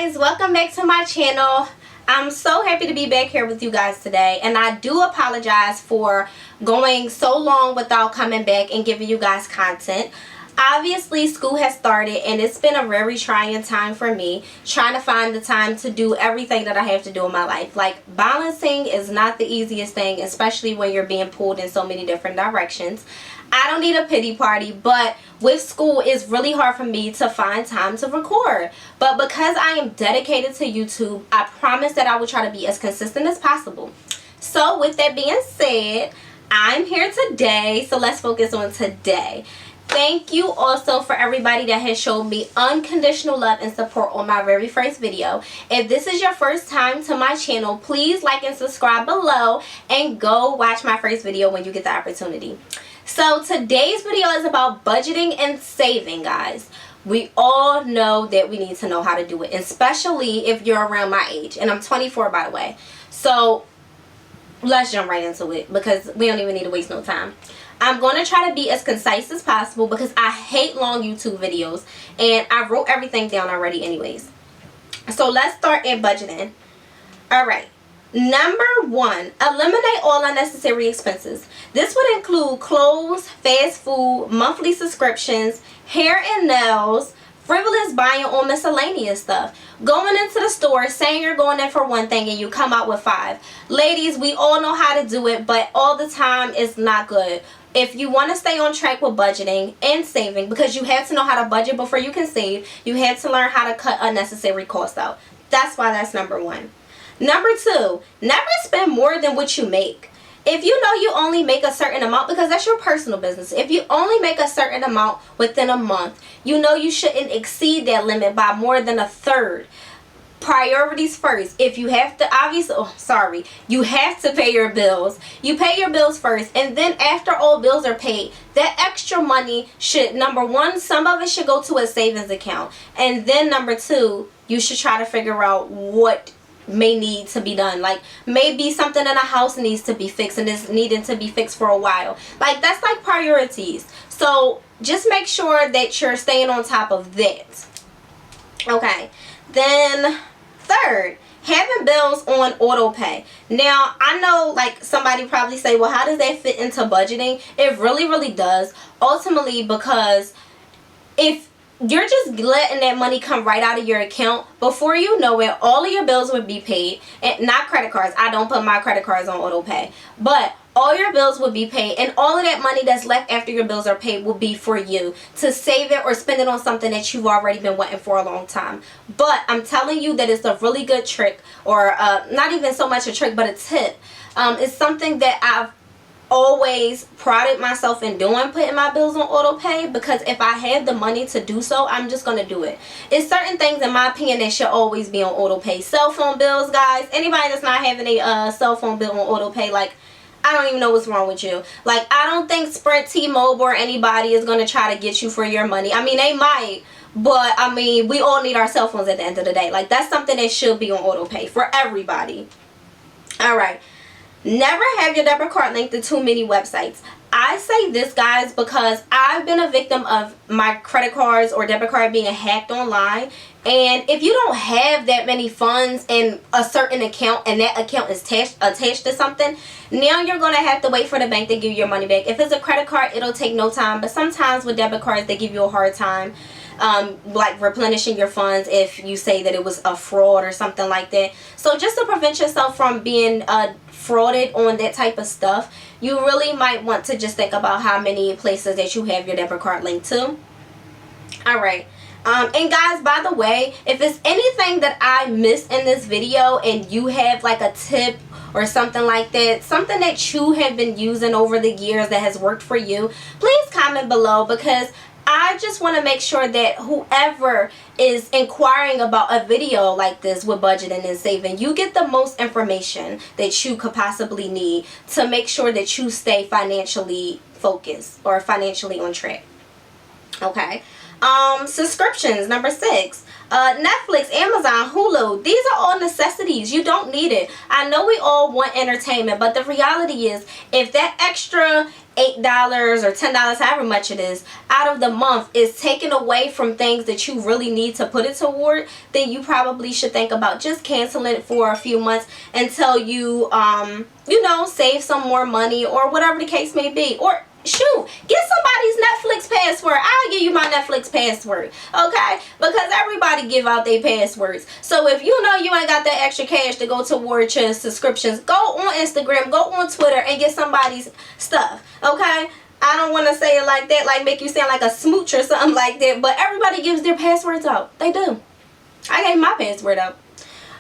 guys, welcome back to my channel. I'm so happy to be back here with you guys today, and I do apologize for going so long without coming back and giving you guys content. Obviously, school has started and it's been a very trying time for me, trying to find the time to do everything that I have to do in my life. Like, balancing is not the easiest thing, especially when you're being pulled in so many different directions. I don't need a pity party, but with school, it's really hard for me to find time to record. But because I am dedicated to YouTube, I promise that I will try to be as consistent as possible. So with that being said, I'm here today, so let's focus on today. Thank you also for everybody that has shown me unconditional love and support on my very first video. If this is your first time to my channel, please like and subscribe below and go watch my first video when you get the opportunity. So today's video is about budgeting and saving, guys. We all know that we need to know how to do it, especially if you're around my age. And I'm 24, by the way. So let's jump right into it because we don't even need to waste no time. I'm going to try to be as concise as possible because I hate long YouTube videos, and I wrote everything down already anyways. So let's start at budgeting. Alright, number one, eliminate all unnecessary expenses. This would include clothes, fast food, monthly subscriptions, hair and nails, frivolous buying on miscellaneous stuff. Going into the store, saying you're going in for one thing and you come out with 5. Ladies, we all know how to do it, but all the time is not good. If you want to stay on track with budgeting and saving, because you have to know how to budget before you can save, you have to learn how to cut unnecessary costs out. That's why that's number one. Number two, never spend more than what you make. If you know you only make a certain amount, because that's your personal business, if you only make a certain amount within a month, you know you shouldn't exceed that limit by more than a third. Priorities first. If you have to, you have to pay your bills. You pay your bills first, and then after all bills are paid, that extra money should, number one, some of it should go to a savings account, and then number two, you should try to figure out what may need to be done. Like, maybe something in a house needs to be fixed and is needing to be fixed for a while. Like, that's like priorities. So just make sure that you're staying on top of that. Okay, then third, having bills on auto pay. Now, I know, like, somebody probably say, well, how does that fit into budgeting? It really does. Ultimately, because if you're just letting that money come right out of your account, before you know it, all of your bills would be paid. And not credit cards. I don't put my credit cards on auto pay. But all your bills would be paid, and all of that money that's left after your bills are paid will be for you to save it or spend it on something that you've already been wanting for a long time. But I'm telling you that it's a really good trick, or not even so much a trick, but a tip. It's something that I've always prided myself in doing, putting my bills on auto pay, because if I have the money to do so, I'm just going to do it. It's certain things, in my opinion, that should always be on auto pay. Cell phone bills, guys. Anybody that's not having a cell phone bill on auto pay, like, I don't even know what's wrong with you. Like, I don't think Sprint, T-Mobile, or anybody is going to try to get you for your money. I mean, they might, but I mean, we all need our cell phones at the end of the day. Like, that's something that should be on auto pay for everybody. Alright. Never have your debit card linked to too many websites. I say this, guys, because I've been a victim of my credit cards or debit card being hacked online. And if you don't have that many funds in a certain account, and that account is attached to something, now you're going to have to wait for the bank to give you your money back. If it's a credit card, it'll take no time. But sometimes with debit cards, they give you a hard time. Like replenishing your funds if you say that it was a fraud or something like that. So just to prevent yourself from being frauded on that type of stuff, you really might want to just think about how many places that you have your debit card linked to. Alright. And guys, by the way, if it's anything that I missed in this video and you have like a tip or something like that, something that you have been using over the years that has worked for you, please comment below, because I just want to make sure that whoever is inquiring about a video like this with budgeting and saving, you get the most information that you could possibly need to make sure that you stay financially focused or financially on track. Okay. Subscriptions, number 6. Netflix, Amazon, Hulu, these are all necessities. You don't need it. I know we all want entertainment, but the reality is, if that extra $8 or $10, however much it is, out of the month is taken away from things that you really need to put it toward, then you probably should think about just canceling it for a few months until you, you know, save some more money or whatever the case may be. Or shoot, get somebody's Netflix password. I'll give you my Netflix password, okay? Because everybody give out their passwords. So if you know you ain't got that extra cash to go towards your subscriptions, go on Instagram, go on Twitter, and get somebody's stuff, okay? I don't want to say it like that, like make you sound like a smooch or something like that, but everybody gives their passwords out. They do. I gave my password out.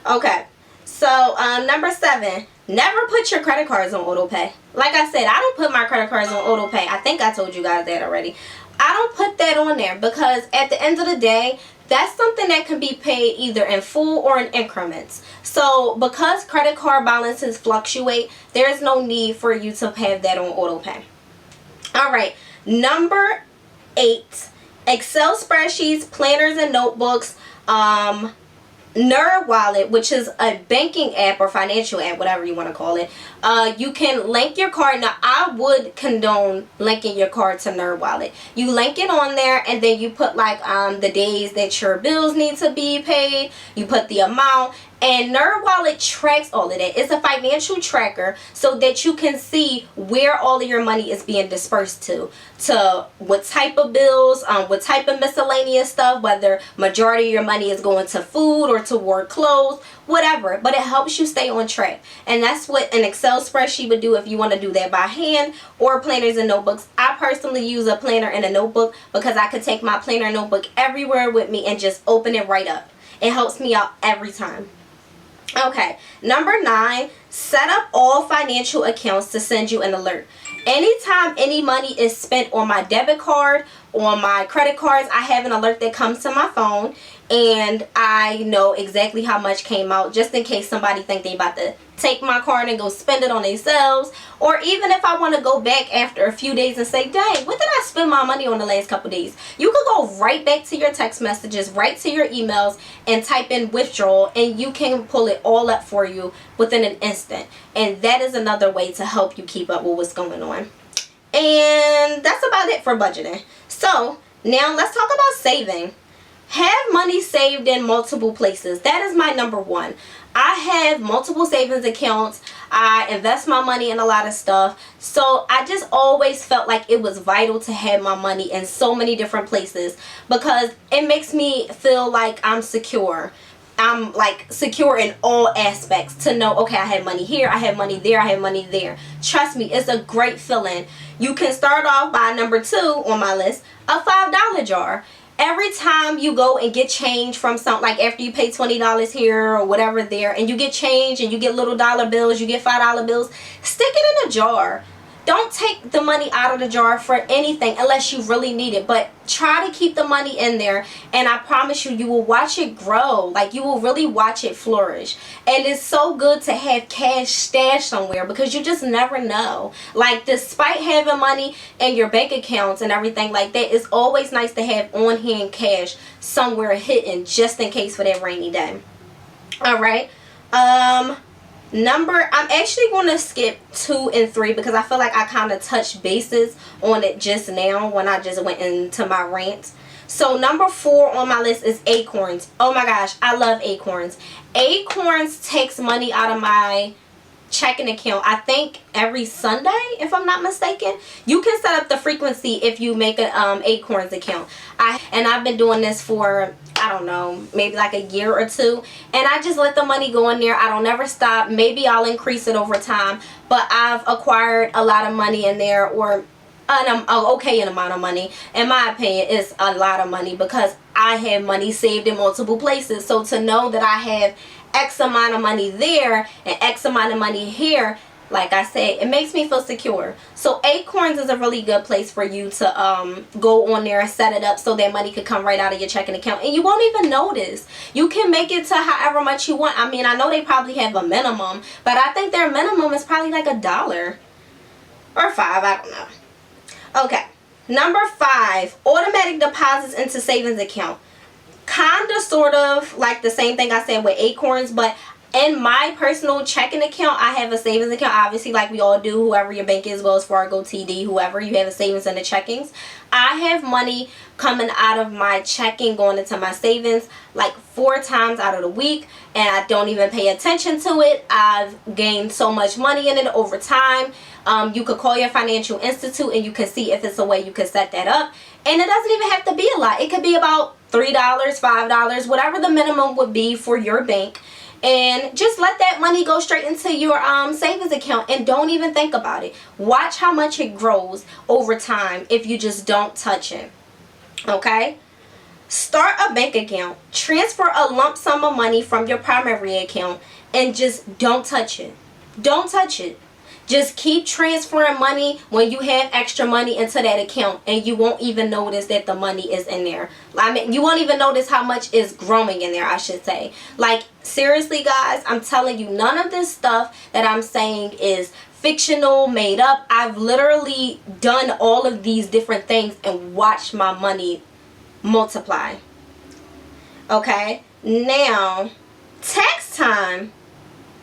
Okay, so number 7. Never put your credit cards on autopay. Like I said, I don't put my credit cards on autopay. I think I told you guys that already. I don't put that on there because at the end of the day, that's something that can be paid either in full or in increments. So because credit card balances fluctuate, there's no need for you to have that on autopay. Alright, number 8. Excel spreadsheets, planners, and notebooks. NerdWallet, which is a banking app or financial app, whatever you want to call it, you can link your card. Now, I would condone linking your card to NerdWallet. You link it on there, and then you put like the days that your bills need to be paid. You put the amount, and NerdWallet tracks all of that. It's a financial tracker so that you can see where all of your money is being dispersed to what type of bills, what type of miscellaneous stuff, whether majority of your money is going to food or toward clothes, whatever. But it helps you stay on track. And that's what an Excel spreadsheet would do if you want to do that by hand, or planners and notebooks. I personally use a planner and a notebook because I could take my planner and notebook everywhere with me and just open it right up. It helps me out every time. Okay, number 9, set up all financial accounts to send you an alert. Anytime any money is spent on my debit card, on my credit cards, I have an alert that comes to my phone, and I know exactly how much came out, just in case somebody think they about to take my card and go spend it on themselves. Or even if I want to go back after a few days and say, dang, what did I spend my money on the last couple days? You can go right back to your text messages, right to your emails, and type in withdrawal, and you can pull it all up for you within an instant. And that is another way to help you keep up with what's going on. And that's about it for budgeting. So now let's talk about saving. Have money saved in multiple places. That is my number 1. I have multiple savings accounts. I invest my money in a lot of stuff. So I just always felt like it was vital to have my money in so many different places because it makes me feel like I'm secure. I'm like secure in all aspects to know, okay, I have money here, I have money there, I have money there. Trust me, it's a great feeling. You can start off by number 2 on my list, a $5 jar. Every time you go and get change from something, like after you pay $20 here or whatever there, and you get change and you get little dollar bills, you get $5 bills, stick it in a jar. Don't take the money out of the jar for anything unless you really need it. But try to keep the money in there, and I promise you, you will watch it grow. Like, you will really watch it flourish. And it's so good to have cash stashed somewhere because you just never know. Like, despite having money in your bank accounts and everything like that, it's always nice to have on-hand cash somewhere hidden just in case for that rainy day. Alright. I'm actually going to skip 2 and 3 because I feel like I kind of touched bases on it just now when I just went into my rant. So number 4 on my list is Acorns. Oh my gosh, I love Acorns. Acorns takes money out of my checking account, I think every Sunday, if I'm not mistaken. You can set up the frequency if you make an Acorns account. I've been doing this for, I don't know, maybe like a year or 2, and I just let the money go in there. I don't ever stop. Maybe I'll increase it over time, but I've acquired a lot of money in there, or an okay amount of money. In my opinion, it's a lot of money because I have money saved in multiple places. So to know that I have X amount of money there and X amount of money here, like I said, it makes me feel secure. So Acorns is a really good place for you to go on there and set it up so that money could come right out of your checking account and you won't even notice. You can make it to however much you want. I mean, I know they probably have a minimum, but I think their minimum is probably like $1 or $5, I don't know. Okay, number 5, automatic deposits into savings account. Kind of sort of like the same thing I said with Acorns, but In my personal checking account, I have a savings account, obviously, like we all do. Whoever your bank is, Wells Fargo, TD, whoever, you have a savings and a checkings. I have money coming out of my checking going into my savings like 4 times out of the week, and I don't even pay attention to it. I've gained so much money in it over time. You could call your financial institute and you can see if it's a way you can set that up. And it doesn't even have to be a lot. It could be about $3, $5, whatever the minimum would be for your bank. And just let that money go straight into your savings account and don't even think about it. Watch how much it grows over time if you just don't touch it. Okay? Start a bank account. Transfer a lump sum of money from your primary account and just don't touch it. Don't touch it. Just keep transferring money when you have extra money into that account, and you won't even notice that the money is in there. I mean, you won't even notice how much is growing in there, I should say. Like, seriously, guys, I'm telling you, none of this stuff that I'm saying is fictional, made up. I've literally done all of these different things and watched my money multiply. Okay? Now, tax time.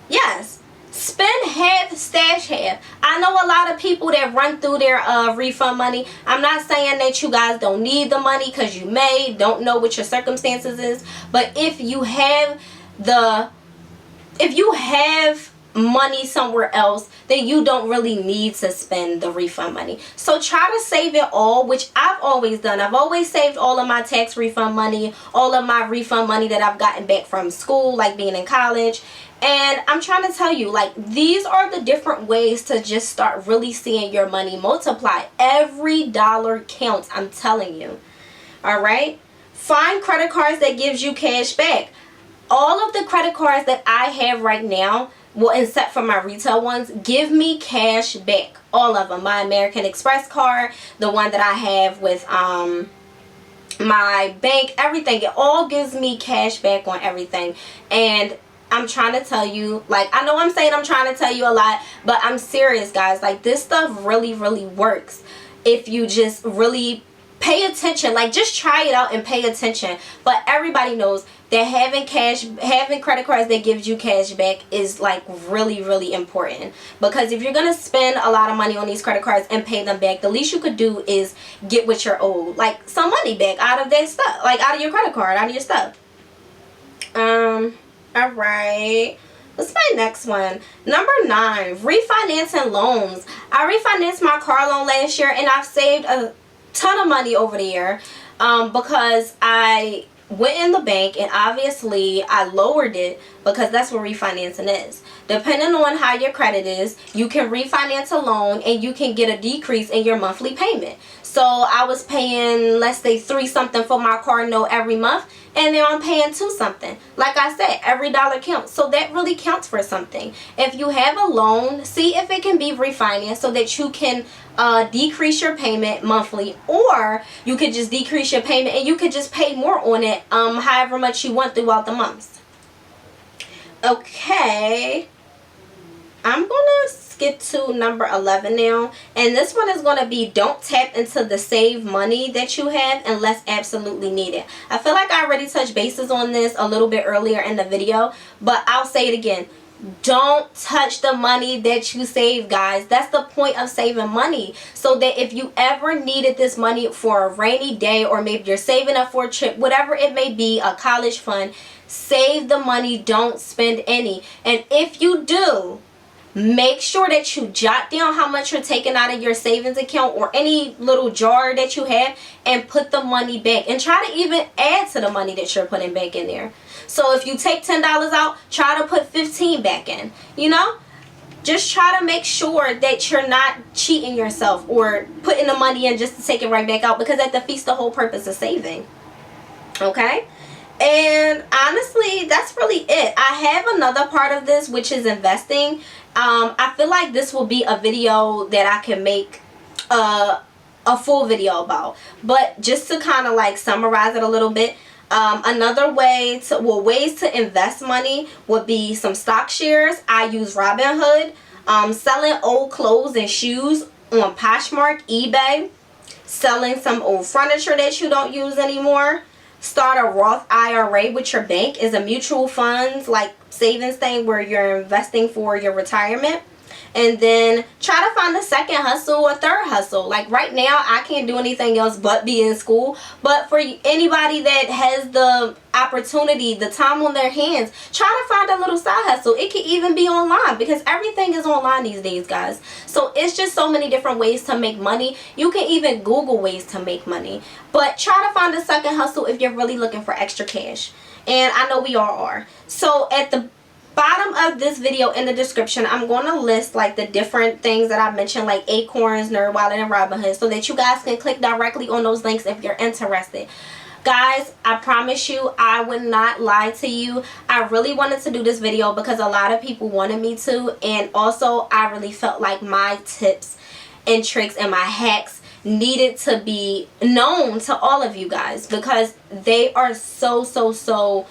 Yes. Spend half, stash half. I know a lot of people that run through their refund money. I'm not saying that you guys don't need the money, because you don't know what your circumstances is. But if you have money somewhere else, then you don't really need to spend the refund money. So try to save it all, which I've always done. I've always saved all of my tax refund money, all of my refund money that I've gotten back from school, like being in college. And I'm trying to tell you, like, these are the different ways to just start really seeing your money multiply. Every dollar counts, I'm telling you. All right? Find credit cards that gives you cash back. All of the credit cards that I have right now, well, except for my retail ones, give me cash back. All of them. My American Express card, the one that I have with my bank, everything. It all gives me cash back on everything. And I'm trying to tell you, like, I know I'm saying I'm trying to tell you a lot, but I'm serious, guys. Like, this stuff really, really works if you just really pay attention. Like, just try it out and pay attention. But everybody knows that having credit cards that gives you cash back is, like, really, really important. Because if you're gonna spend a lot of money on these credit cards and pay them back, the least you could do is get what you're owed, like some money back out of that stuff, like out of your credit card, out of your stuff. Alright, what's my next one? Number 9, refinancing loans. I refinanced my car loan last year, and I've saved a ton of money over the year because I went in the bank and obviously I lowered it, because that's what refinancing is. Depending on how your credit is, you can refinance a loan and you can get a decrease in your monthly payment. So I was paying, let's say, $3 something for my car note every month, and now I'm paying $2 something. Like I said, every dollar counts. So that really counts for something. If you have a loan, see if it can be refinanced so that you can decrease your payment monthly, or you could just decrease your payment and you could just pay more on it however much you want throughout the months. Okay, I'm gonna skip to number 11 now, and this one is going to be, don't tap into the save money that you have unless absolutely needed. I feel like I already touched bases on this a little bit earlier in the video, but I'll say it again. Don't touch the money that you save, guys. That's the point of saving money, so that if you ever needed this money for a rainy day, or maybe you're saving up for a trip, whatever it may be, a college fund, save the money. Don't spend any. And if you do, make sure that you jot down how much you're taking out of your savings account or any little jar that you have, and put the money back, and try to even add to the money that you're putting back in there. So if you take $10 out, try to put 15 back in. You know, just try to make sure that you're not cheating yourself or putting the money in just to take it right back out, because that defeats the whole purpose of saving. Okay? And honestly, that's really it. I have another part of this, which is investing. I feel like this will be a video that I can make a full video about. But just to kind of like summarize it a little bit, another way to, ways to invest money would be some stock shares. I use Robinhood, selling old clothes and shoes on Poshmark, eBay, selling some old furniture that you don't use anymore, start a Roth IRA with your bank. Is a mutual funds like savings thing where you're investing for your retirement. And then try to find a second hustle or third hustle. Like right now, I can't do anything else but be in school. But for anybody that has the opportunity, the time on their hands, try to find a little side hustle. It can even be online because everything is online these days, guys. So it's just so many different ways to make money. You can even Google ways to make money. But try to find a second hustle if you're really looking for extra cash. And I know we all are. So at the bottom of this video in the description, I'm going to list like the different things that I mentioned, like Acorns, NerdWallet, and Robinhood, so that you guys can click directly on those links if you're interested. Guys, I promise you, I would not lie to you. I really wanted to do this video because a lot of people wanted me to, and also I really felt like my tips and tricks and my hacks needed to be known to all of you guys because they are so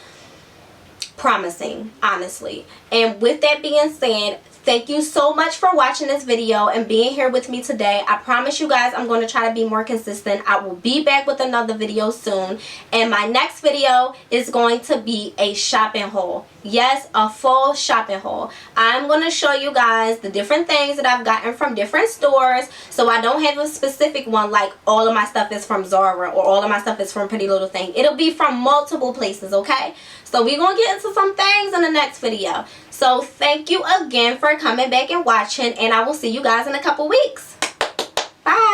promising, honestly. And with that being said, thank you so much for watching this video and being here with me today. I promise you guys I'm going to try to be more consistent. I will be back with another video soon, and my next video is going to be a shopping haul. Yes, a full shopping haul. I'm going to show you guys the different things that I've gotten from different stores, so I don't have a specific one like all of my stuff is from Zara or all of my stuff is from Pretty Little Thing. It'll be from multiple places, okay? So we're going to get into some things in the next video. So thank you again for coming back and watching, and I will see you guys in a couple weeks. Bye.